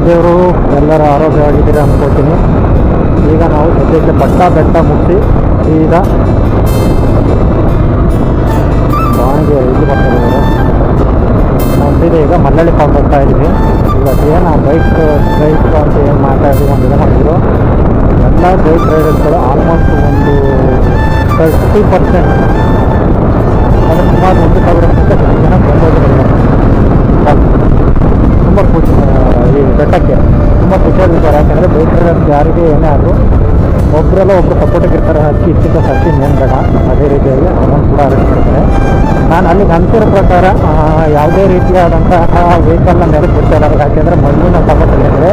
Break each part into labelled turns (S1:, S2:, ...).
S1: ದೇವರು ಎಲ್ಲರೂ ಆರೋಗ್ಯವಾಗಿದ್ದೀರಿ ಅಂದ್ಕೊಳ್ತೀನಿ. ಈಗ ನಾವು ಸದ್ಯಕ್ಕೆ ಬೆಟ್ಟ ಮುಟ್ಟಿ ಸೀದಾ ದಾವಣಗೆರೆ ಇಲ್ಲಿ ಬರ್ತಾರೆ. ನಾವು ಸೀದಾ ಈಗ ಮಲ್ಲಳ್ಳಿ ಫಾಲ್ಸ್ ಹೋಗ್ತಾ ಇದ್ದೀವಿ. ಇವತ್ತು ಏನು ಬೈಕ್ ಅಂತ ಏನು ಮಾತಾಡಿದ್ವಿ ಒಂದು ಮಾಡಿದ್ರು. ಎಲ್ಲ ಬೈಕ್ ರೈಡರ್ಸ್ಗಳು ಆಲ್ಮೋಸ್ಟ್ ಒಂದು 30% ಅಂದರೆ ಸುಮಾರು 1,000ಕ್ಕಿಂತ ಹೆಚ್ಚು ಜನ ಬಂದೋಗಿದ್ದಾರೆ. ತುಂಬ ಖುಷಿ, ಈ ಬೆಟ್ಟಕ್ಕೆ ತುಂಬ ಖುಷಿಯಾಗಿದ್ದಾರೆ. ಯಾಕೆಂದರೆ ಬೈಕ್ ರೈಡರ್ಸ್ ಯಾರಿಗೆ ಏನೇ ಆದರೂ ಒಬ್ಬರೆಲ್ಲ ಒಬ್ಬರು ಸಪೋರ್ಟಿಗೆ ಇರ್ತಾರೆ. ಅದಕ್ಕೆ ಇಷ್ಟಿಂದ ಸರ್ತಿ ಏನು ಬೇಡ. ಅದೇ ರೀತಿಯಾಗಿ ಅವನು ಕೂಡ ಅರೆಸ್ಟ್ ಮಾಡ್ತಾರೆ. ನಾನು ಅಲ್ಲಿಗೆ ಅಂತಿರೋ ಪ್ರಕಾರ ಯಾವುದೇ ರೀತಿಯಾದಂತಹ ವೆಹಿಕಲ್ನ ಮೇಲೆ ಬಿಡ್ತಾರೆ. ಯಾಕೆಂದರೆ ಮಣ್ಣಿನ ಸಮಸ್ಯೆ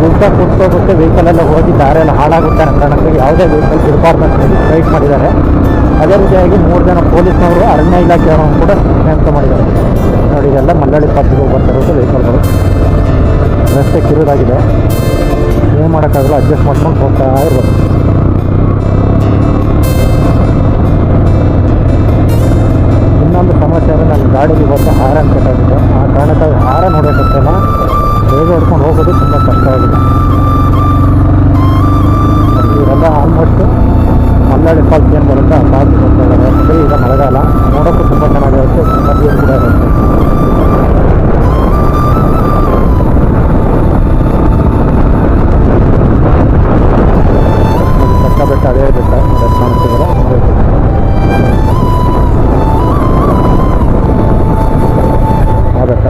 S1: ಗುಡ್ಡ ಕುಟ್ಟೋಗುತ್ತೆ, ವೆಹಿಕಲೆಲ್ಲ ಹೋಗಿ ದಾರೆಲ್ಲ ಹಾಳಾಗುತ್ತೆ ಅನ್ನೋ ಕಾರಣಕ್ಕೆ ಯಾವುದೇ ವೆಹಿಕಲ್ ಬಿಡಬಾರ್ದು ಅಂತ ಹೇಳಿ ಸ್ಟ್ರೈಕ್ ಮಾಡಿದ್ದಾರೆ. ಅದೇ ರೀತಿಯಾಗಿ 3 ಜನ ಪೊಲೀಸ್ನವರು ಅರಣ್ಯ ಇಲಾಖೆಯವರು ಕೂಡ ನೇಮಕ ಮಾಡಿದ್ದಾರೆ. ನೋಡಿ, ಇದೆಲ್ಲ ಮಲ್ಲಳ್ಳಿ ಫಾಲ್ಸ್ಗೆ ಬರ್ತಿರೋದು ವೆಹಿಕಲ್ಗಳು. ರಸ್ತೆ ಕಿರುದಾಗಿದೆ, ಏನು ಮಾಡೋಕ್ಕಾಗಲ್ಲ, ಅಡ್ಜಸ್ಟ್ ಮಾಡ್ಕೊಂಡು ಹೋಗ್ತಾ ಇರ್ಬೋದು. ಇನ್ನೊಂದು ಸಮಸ್ಯೆ ಅಂದರೆ ನನ್ನ ಗಾಡೀಲಿ ಇವತ್ತು ಹಾರನ್ ಕಟ್ಟಾಗಿದೆ. ಆ ಕಾರಣಕ್ಕಾಗಿ ಹಾರನ್ ಹೊಡೆಯೋಕ್ಕಾಗಲ್ಲ, ಬೇಗ ಹೊಡ್ಕೊಂಡು ಹೋಗೋದು ತುಂಬ ಕಷ್ಟವಾಗಿದೆ. ಇವರೆಲ್ಲ ಆಲ್ಮೋಸ್ಟ್ ಮಲ್ಲಳ್ಳಿ ಫಾಲ್ಸ್ ಏನು ಬರುತ್ತೆ ಆ ಫಾಲ್ಸ್ ಬರ್ತಾ ಇದ್ದಾರೆ. ಅಂದರೆ ಈಗ ಮಳೆಗಾಲ, ನೋಡೋಕ್ಕೂ ತುಂಬ ಚೆನ್ನಾಗಿರುತ್ತೆ, ನದಿಯೂ ಕೂಡ ಇರುತ್ತೆ. ಬೆಟ್ಟ ಅದೇ ಬೆಟ್ಟ ಕಾಣಿಸ್ತಿದ್ದಾರೆ. ಆ ಬೆಟ್ಟ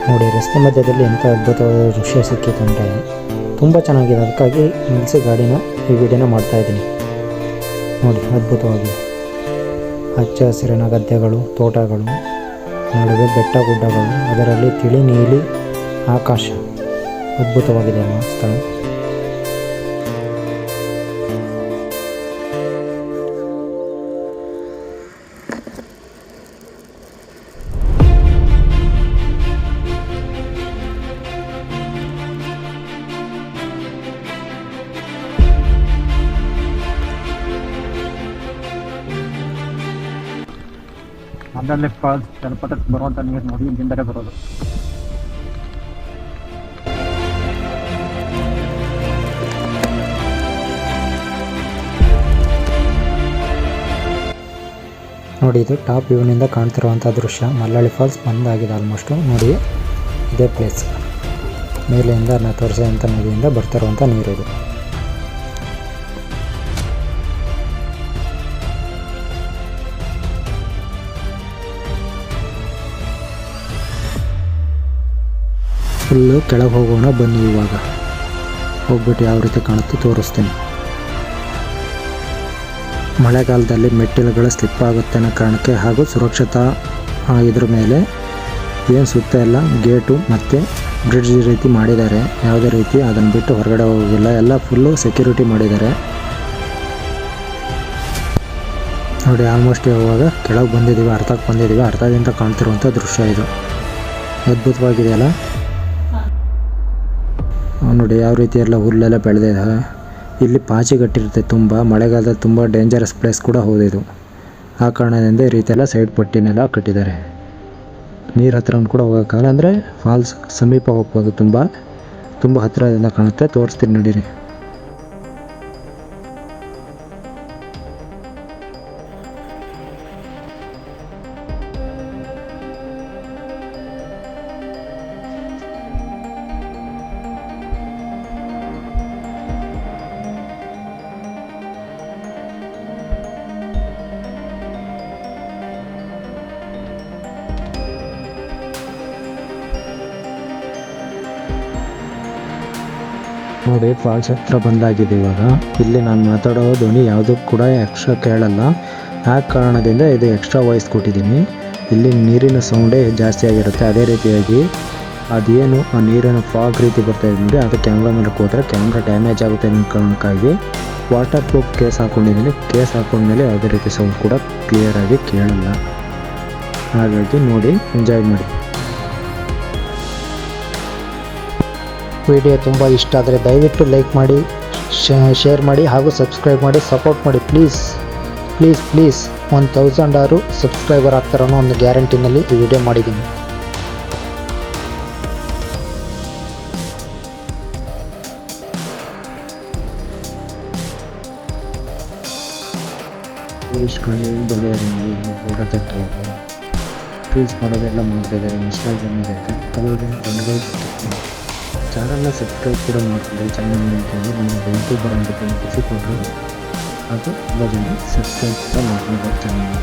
S1: ನೋಡಿ, ರಸ್ತೆ ಮಧ್ಯದಲ್ಲಿ ಎಂಥ ಅದ್ಭುತವಾದ ದೃಶ್ಯ ಸಿಕ್ಕಿತಂದರೆ ತುಂಬ ಚೆನ್ನಾಗಿದೆ. ಅದಕ್ಕಾಗಿ ನಿಲ್ಲಿಸಿ ಗಾಡಿನ ಈ ವಿಡಿಯೋನ ಮಾಡ್ತಾಯಿದ್ದೀನಿ. ನೋಡಿ, ಅದ್ಭುತವಾಗಿದೆ. ಹಚ್ಚ ಹಸಿರಿನ ಗದ್ದೆಗಳು, ತೋಟಗಳು, ನಡುವೆ ಬೆಟ್ಟ ಗುಡ್ಡಗಳು, ಅದರಲ್ಲಿ ತಿಳಿ ನೀಲಿ ಆಕಾಶ. ಅದ್ಭುತವಾಗಿದೆ ಅಲ್ಲ ಸ್ಥಳ. ಮಲ್ಲಳ್ಳಿ ಫಾಲ್ಸ್ ಜಲಪಾತಕ್ಕೆ ಬರುವಂಥ ನೀರು ನೋಡಿ ಇಲ್ಲಿಂದಲೇ ಬರೋದು. ನೋಡಿ, ಇದು ಟಾಪ್ ವ್ಯೂನಿಂದ ಕಾಣ್ತಿರುವಂಥ ದೃಶ್ಯ. ಮಲ್ಲಳ್ಳಿ ಫಾಲ್ಸ್ ಬಂದಾಗಿದೆ ಆಲ್ಮೋಸ್ಟು. ನೋಡಿ, ಇದೇ ಪ್ಲೇಸ್. ಮೇಲೆಯಿಂದ ತೋರಿಸಿದಂಥ ನದಿಯಿಂದ ಬರ್ತಿರುವಂಥ ನೀರು ಇದು. ಫುಲ್ಲು ಕೆಳಗೆ ಹೋಗೋಣ ಬನ್ನಿ. ಇವಾಗ ಹೋಗ್ಬಿಟ್ಟು ಯಾವ ರೀತಿ ಕಾಣುತ್ತೆ ತೋರಿಸ್ತೀನಿ. ಮಳೆಗಾಲದಲ್ಲಿ ಮೆಟ್ಟಿಲುಗಳು ಸ್ಲಿಪ್ ಆಗುತ್ತೆ ಅನ್ನೋ ಕಾರಣಕ್ಕೆ ಹಾಗೂ ಸುರಕ್ಷತಾ ಇದ್ರ ಮೇಲೆ ಏನು ಸುತ್ತ ಎಲ್ಲ ಗೇಟು ಮತ್ತು ಬ್ರಿಡ್ಜ್ ರೀತಿ ಮಾಡಿದ್ದಾರೆ. ಯಾವುದೇ ರೀತಿ ಅದನ್ನು ಬಿಟ್ಟು ಹೊರಗಡೆ ಹೋಗಿಲ್ಲ, ಎಲ್ಲ ಫುಲ್ಲು ಸೆಕ್ಯೂರಿಟಿ ಮಾಡಿದ್ದಾರೆ. ನೋಡಿ, ಆಲ್ಮೋಸ್ಟ್ ಇವಾಗ ಕೆಳಗೆ ಬಂದಿದ್ದೀವಿ, ಅರ್ಥಕ್ಕೆ ಬಂದಿದ್ದೀವಿ. ಅರ್ಥದಿಂದ ಕಾಣ್ತಿರುವಂಥ ದೃಶ್ಯ ಇದು. ಅದ್ಭುತವಾಗಿದೆಯಲ್ಲ. ನೋಡಿ, ಯಾವ ರೀತಿ ಎಲ್ಲ ಹುಲ್ಲೆಲ್ಲ ಬೆಳೆದಿದೆ. ಇಲ್ಲಿ ಪಾಚಿ ಕಟ್ಟಿರುತ್ತೆ ತುಂಬ. ಮಳೆಗಾಲದಲ್ಲಿ ತುಂಬ ಡೇಂಜರಸ್ ಪ್ಲೇಸ್ ಕೂಡ ಹೌದಿದು. ಆ ಕಾರಣದಿಂದ ಈ ರೀತಿ ಎಲ್ಲ ಸೈಡ್ ಪಟ್ಟಿನೆಲ್ಲ ಕಟ್ಟಿದ್ದಾರೆ. ನೀರು ಹತ್ರ ಕೂಡ ಹೋಗೋಕ್ಕಾಗಲ್ಲ, ಅಂದರೆ ಫಾಲ್ಸ್ ಸಮೀಪ ಹೋಗ್ಬೋದು. ತುಂಬ ಹತ್ತಿರದಿಂದ ಕಾಣುತ್ತೆ. ತೋರಿಸ್ತೀನಿ ನಡೀರಿ. ನೋಡಿ, ಫಾಲ್ಸ್ ಹತ್ರ ಬಂದಾಗಿದೆ ಇವಾಗ. ಇಲ್ಲಿ ನಾನು ಮಾತಾಡೋ ಧ್ವನಿ ಯಾವುದೂ ಕೂಡ ಎಕ್ಸ್ಟ್ರಾ ಕೇಳಲ್ಲ. ಆ ಕಾರಣದಿಂದ ಇದು ಎಕ್ಸ್ಟ್ರಾ ವಾಯ್ಸ್ ಕೊಟ್ಟಿದ್ದೀನಿ.
S2: ಇಲ್ಲಿ ನೀರಿನ ಸೌಂಡೇ ಜಾಸ್ತಿ ಆಗಿರುತ್ತೆ. ಅದೇ ರೀತಿಯಾಗಿ ಅದೇನು ಆ ನೀರಿನ ಫಾಗ್ ರೀತಿ ಬರ್ತಾ ಇದೆ ಅದು ಕ್ಯಾಮ್ರಾ ಮೇಲೆ ಹೋದರೆ ಕ್ಯಾಮ್ರಾ ಡ್ಯಾಮೇಜ್ ಆಗುತ್ತೆ ಅನ್ನೋ ಕಾರಣಕ್ಕಾಗಿ ವಾಟರ್ ಪ್ರೂಫ್ ಕೇಸ್ ಹಾಕ್ಕೊಂಡಿದ್ದೀನಿ. ಕೇಸ್ ಹಾಕೊಂಡ್ಮೇಲೆ ಯಾವುದೇ ರೀತಿ ಸೌಂಡ್ ಕೂಡ ಕ್ಲಿಯರಾಗಿ ಕೇಳಲ್ಲ. ಹಾಗಾಗಿ ನೋಡಿ, ಎಂಜಾಯ್ ಮಾಡಿ.
S1: ವಿಡಿಯೋ ತುಂಬ ಇಷ್ಟ ಆದರೆ ದಯವಿಟ್ಟು ಲೈಕ್ ಮಾಡಿ, ಶೇರ್ ಮಾಡಿ ಹಾಗೂ ಸಬ್ಸ್ಕ್ರೈಬ್ ಮಾಡಿ, ಸಪೋರ್ಟ್ ಮಾಡಿ ಪ್ಲೀಸ್ ಪ್ಲೀಸ್ ಪ್ಲೀಸ್. 1000 ಆರು ಸಬ್ಸ್ಕ್ರೈಬರ್ ಆಗ್ತಾರೋ ಅನ್ನೋ ಒಂದು ಗ್ಯಾರಂಟಿನಲ್ಲಿ ಈ ವಿಡಿಯೋ ಮಾಡಿದ್ದೀನಿ.
S2: ರೀಲ್ಸ್ ಮಾಡೋದೆಲ್ಲ ಮಾಡ್ತಾಯಿದ್ದಾರೆ, ಇನ್ಸ್ಟಾಗ್ರಾಮ್ ಇದೆ, ಚಾನಲ್ನ ಸಬ್ಸ್ಕ್ರೈಬ್ ಕೂಡ ಮಾಡ್ತಾರೆ. ಚಾನಲ್ ಅಂತೇಳಿ ನಮಗೆ ಯೂಟ್ಯೂಬರ್ ಅಂತ ಖುಷಿಕೊಟ್ಟರು ಅದು ತುಂಬ ಜನ ಸಬ್ಸ್ಕ್ರೈಬ್ ಕೂಡ ಮಾಡ್ತಿದ್ದಾರೆ ಚಾನಲ್.